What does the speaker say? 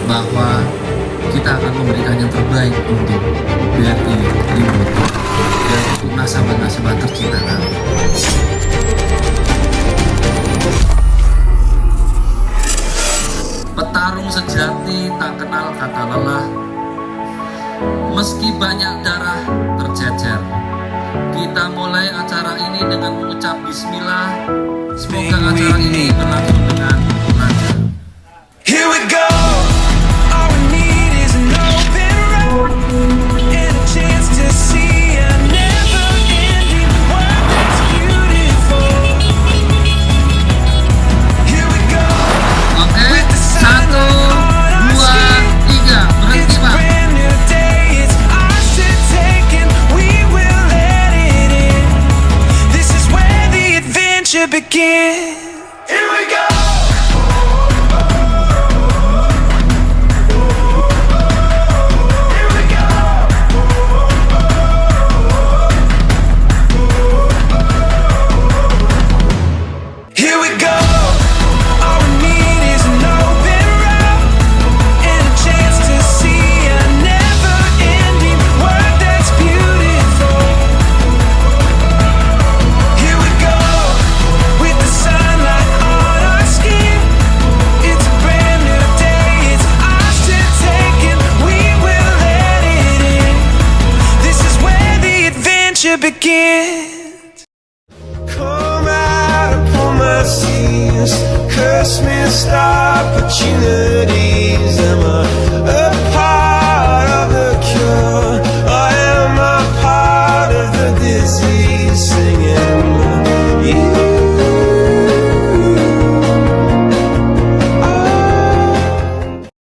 bahwa kita akan memberikan yang terbaik untuk BRI Ribut dan untuk nasabah-nasabah tercinta kami. Petarung sejati tak kenal kata lelah, meski banyak darah tercecer. Kita mulai acara ini dengan mengucap bismillah. Semoga acara ini berlangsung dengan lancar. Here we go. All we need is an open road and a chance to see a never-ending world that's beautiful. Here we go. Oke, 1, 2, 3, berhenti Pak. Brand new day, it's ours to take and we will let it in. This is where the adventure begins. Here we go. Here we go. All we need is an open road and a chance to see a never-ending world that's beautiful. Here we go, with the sunlight on our skin. It's a brand new day, it's ours to take and we will let it in. This is where the adventure begins. Come out upon my seas, curse missed opportunities. Am I